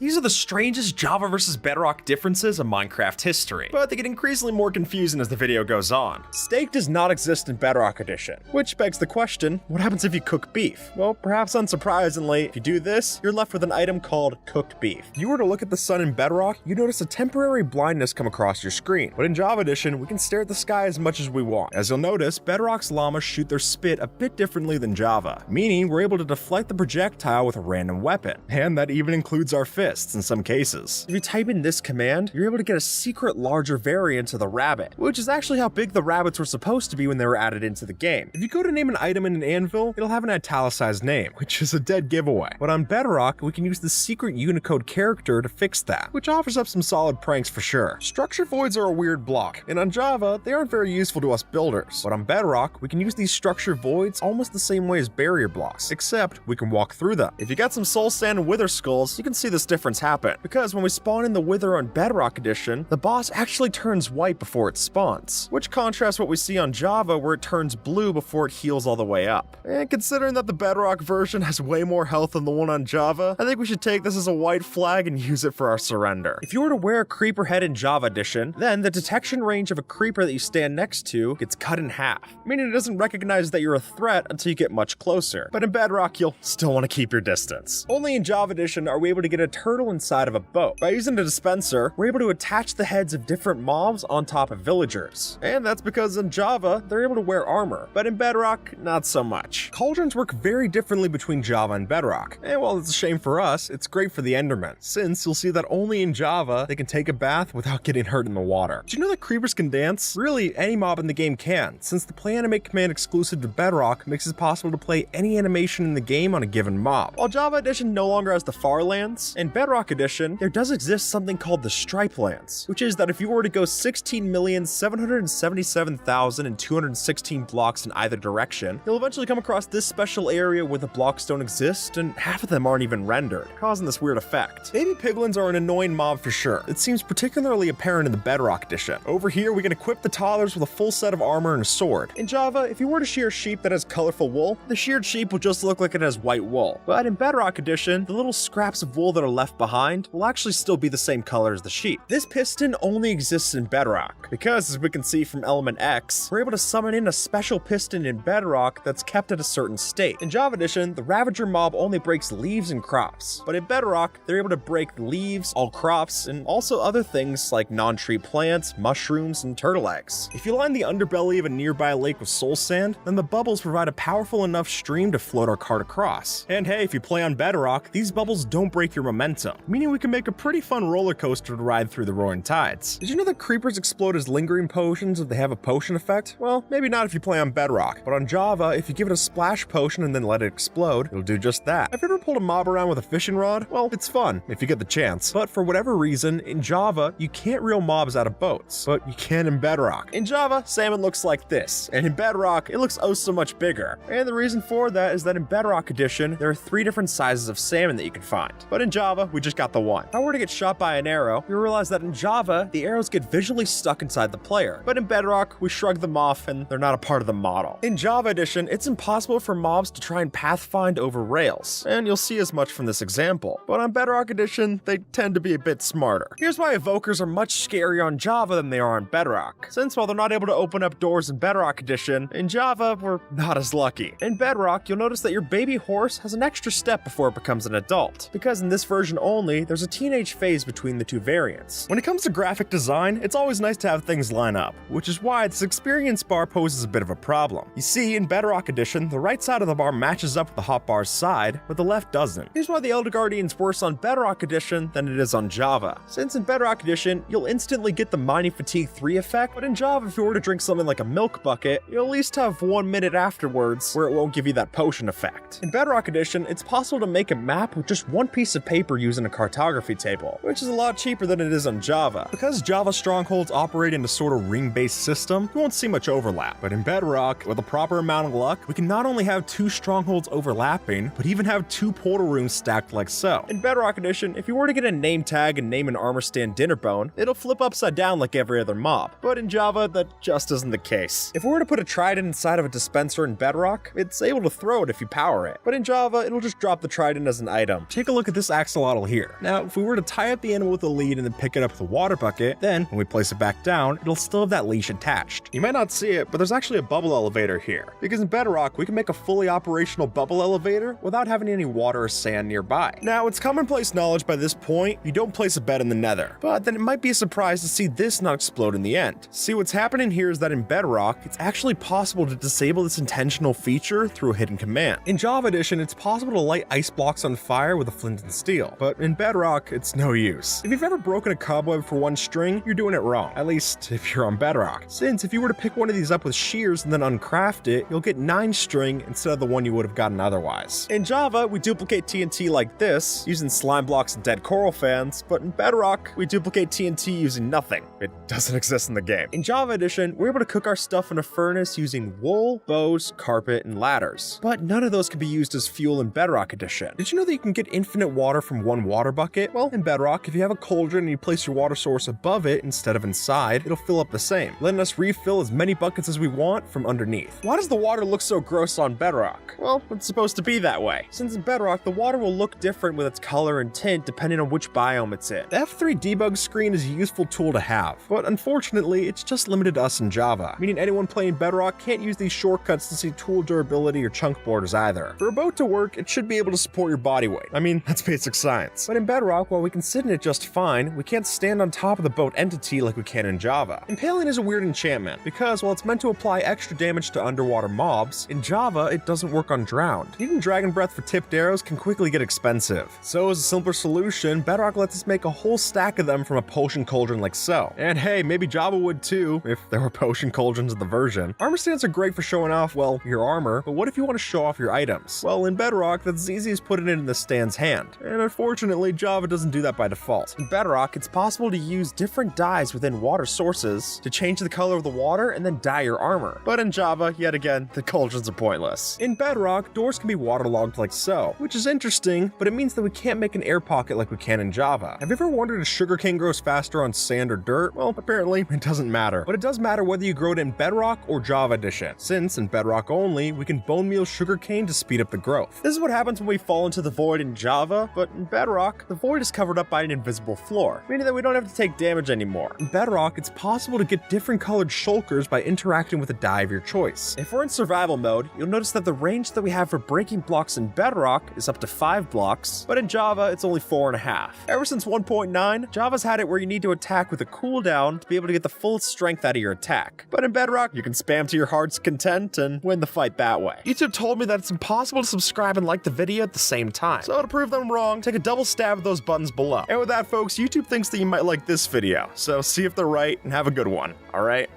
These are the strangest Java versus Bedrock differences in Minecraft history, but they get increasingly more confusing as the video goes on. Steak does not exist in Bedrock Edition, which begs the question, what happens if you cook beef? Well, perhaps unsurprisingly, if you do this, you're left with an item called cooked beef. If you were to look at the sun in Bedrock, you notice a temporary blindness come across your screen, but in Java Edition, we can stare at the sky as much as we want. As you'll notice, Bedrock's llamas shoot their spit a bit differently than Java, meaning we're able to deflect the projectile with a random weapon, and that even includes our fists in some cases. If you type in this command, you're able to get a secret larger variant of the rabbit, which is actually how big the rabbits were supposed to be when they were added into the game. If you go to name an item in an anvil, it'll have an italicized name, which is a dead giveaway. But on Bedrock, we can use the secret Unicode character to fix that, which offers up some solid pranks for sure. Structure voids are a weird block, and on Java, they aren't very useful to us builders. But on Bedrock, we can use these structure voids almost the same way as barrier blocks, except we can walk through them. If you got some soul sand and wither skulls, you can see this difference happen, because when we spawn in the wither on Bedrock Edition, the boss actually turns white before it spawns, which contrasts what we see on Java where it turns blue before it heals all the way up. And considering that the Bedrock version has way more health than the one on Java, I think we should take this as a white flag and use it for our surrender. If you were to wear a creeper head in Java Edition, then the detection range of a creeper that you stand next to gets cut in half, meaning it doesn't recognize that you're a threat until you get much closer. But in Bedrock, you'll still want to keep your distance. Only in Java Edition are we able to get a turtle inside of a boat. By using the dispenser, we're able to attach the heads of different mobs on top of villagers. And that's because in Java, they're able to wear armor, but in Bedrock, not so much. Cauldrons work very differently between Java and Bedrock. And while it's a shame for us, it's great for the Endermen, since you'll see that only in Java, they can take a bath without getting hurt in the water. Did you know that creepers can dance? Really, any mob in the game can, since the play animate command exclusive to Bedrock makes it possible to play any animation in the game on a given mob. While Java Edition no longer has the Farlands, in Bedrock Edition, there does exist something called the Stripe Lands, which is that if you were to go 16,777,216 blocks in either direction, you'll eventually come across this special area where the blocks don't exist, and half of them aren't even rendered, causing this weird effect. Baby piglins are an annoying mob for sure. It seems particularly apparent in the Bedrock Edition. Over here, we can equip the toddlers with a full set of armor and a sword. In Java, if you were to shear sheep that has colorful wool, the sheared sheep will just look like it has white wool. But in Bedrock Edition, the little scraps of wool that are left behind will actually still be the same color as the sheep. This piston only exists in Bedrock, because as we can see from element X, we're able to summon in a special piston in Bedrock that's kept at a certain state. In Java Edition, the Ravager mob only breaks leaves and crops, but in Bedrock, they're able to break leaves, all crops, and also other things like non-tree plants, mushrooms, and turtle eggs. If you line the underbelly of a nearby lake with soul sand, then the bubbles provide a powerful enough stream to float our cart across. And hey, if you play on Bedrock, these bubbles don't break your momentum, meaning we can make a pretty fun roller coaster to ride through the roaring tides. Did you know that creepers explode as lingering potions if they have a potion effect? Well, maybe not if you play on Bedrock, but on Java, if you give it a splash potion and then let it explode, it'll do just that. Have you ever pulled a mob around with a fishing rod? Well, it's fun if you get the chance, but for whatever reason, in Java, you can't reel mobs out of boats, but you can in Bedrock. In Java, salmon looks like this, and in Bedrock, it looks oh so much bigger. And the reason for that is that in Bedrock Edition, there are 3 different sizes of salmon that you can find, but in Java, we just got the one. If I were to get shot by an arrow, you realize that in Java, the arrows get visually stuck inside the player, but in Bedrock, we shrug them off and they're not a part of the model. In Java Edition, it's impossible for mobs to try and pathfind over rails, and you'll see as much from this example, but on Bedrock Edition, they tend to be a bit smarter. Here's why evokers are much scarier on Java than they are on Bedrock, since while they're not able to open up doors in Bedrock Edition, in Java, we're not as lucky. In Bedrock, you'll notice that your baby horse has an extra step before it becomes an adult, because in this version only, there's a teenage phase between the 2 variants. When it comes to graphic design, it's always nice to have things line up, which is why this experience bar poses a bit of a problem. You see, in Bedrock Edition, the right side of the bar matches up with the hotbar's side, but the left doesn't. Here's why the Elder Guardian's worse on Bedrock Edition than it is on Java. Since in Bedrock Edition, you'll instantly get the Mining Fatigue 3 effect, but in Java, if you were to drink something like a milk bucket, you'll at least have 1 minute afterwards where it won't give you that potion effect. In Bedrock Edition, it's possible to make a map with just 1 piece of paper using a cartography table, which is a lot cheaper than it is on Java. Because Java strongholds operate in a sort of ring-based system, you won't see much overlap. But in Bedrock, with a proper amount of luck, we can not only have 2 strongholds overlapping, but even have 2 portal rooms stacked like so. In Bedrock Edition, if you were to get a name tag and name an armor stand Dinnerbone, it'll flip upside down like every other mob. But in Java, that just isn't the case. If we were to put a trident inside of a dispenser in Bedrock, it's able to throw it if you power it. But in Java, it'll just drop the trident as an item. Take a look at this axolotl model here. Now, if we were to tie up the animal with a lead and then pick it up with a water bucket, then when we place it back down, it'll still have that leash attached. You might not see it, but there's actually a bubble elevator here, because in Bedrock, we can make a fully operational bubble elevator without having any water or sand nearby. Now, it's commonplace knowledge by this point, you don't place a bed in the nether, but then it might be a surprise to see this not explode in the end. See, what's happening here is that in Bedrock, it's actually possible to disable this intentional feature through a hidden command. In Java Edition, it's possible to light ice blocks on fire with a flint and steel, but in Bedrock, it's no use. If you've ever broken a cobweb for one string, you're doing it wrong, at least if you're on Bedrock. Since if you were to pick one of these up with shears and then uncraft it, you'll get 9 string instead of the one you would have gotten otherwise. In Java, we duplicate TNT like this, using slime blocks and dead coral fans, but in Bedrock, we duplicate TNT using nothing. It doesn't exist in the game. In Java Edition, we're able to cook our stuff in a furnace using wool, bows, carpet, and ladders. But none of those can be used as fuel in Bedrock Edition. Did you know that you can get infinite water from one water bucket? Well, in Bedrock, if you have a cauldron and you place your water source above it instead of inside, it'll fill up the same, letting us refill as many buckets as we want from underneath. Why does the water look so gross on Bedrock? Well, it's supposed to be that way. Since in Bedrock, the water will look different with its color and tint depending on which biome it's in. The F3 debug screen is a useful tool to have, but unfortunately, it's just limited to us in Java, meaning anyone playing Bedrock can't use these shortcuts to see tool durability or chunk borders either. For a boat to work, it should be able to support your body weight. I mean, that's basic science. But in Bedrock, while we can sit in it just fine, we can't stand on top of the boat entity like we can in Java. Impaling is a weird enchantment, because while it's meant to apply extra damage to underwater mobs, in Java, it doesn't work on drowned. Needing dragon breath for tipped arrows can quickly get expensive. So as a simpler solution, Bedrock lets us make a whole stack of them from a potion cauldron like so. And hey, maybe Java would too, if there were potion cauldrons in the version. Armor stands are great for showing off, well, your armor, but what if you want to show off your items? Well, in Bedrock, that's as easy as putting it in the stand's hand. And unfortunately, Java doesn't do that by default. In Bedrock, it's possible to use different dyes within water sources to change the color of the water and then dye your armor. But in Java, yet again, the cauldrons are pointless. In Bedrock, doors can be waterlogged like so, which is interesting, but it means that we can't make an air pocket like we can in Java. Have you ever wondered if sugarcane grows faster on sand or dirt? Well, apparently it doesn't matter. But it does matter whether you grow it in Bedrock or Java Edition, since in Bedrock only, we can bone meal sugarcane to speed up the growth. This is what happens when we fall into the void in Java, but in Bedrock, the void is covered up by an invisible floor, meaning that we don't have to take damage anymore. In Bedrock, it's possible to get different colored shulkers by interacting with a dye of your choice. If we're in survival mode, you'll notice that the range that we have for breaking blocks in Bedrock is up to 5 blocks, but in Java, it's only 4.5. Ever since 1.9, Java's had it where you need to attack with a cooldown to be able to get the full strength out of your attack. But in Bedrock, you can spam to your heart's content and win the fight that way. YouTube told me that it's impossible to subscribe and like the video at the same time. So to prove them wrong, take a double stab at those buttons below. And with that, folks, YouTube thinks that you might like this video. So see if they're right and have a good one, alright?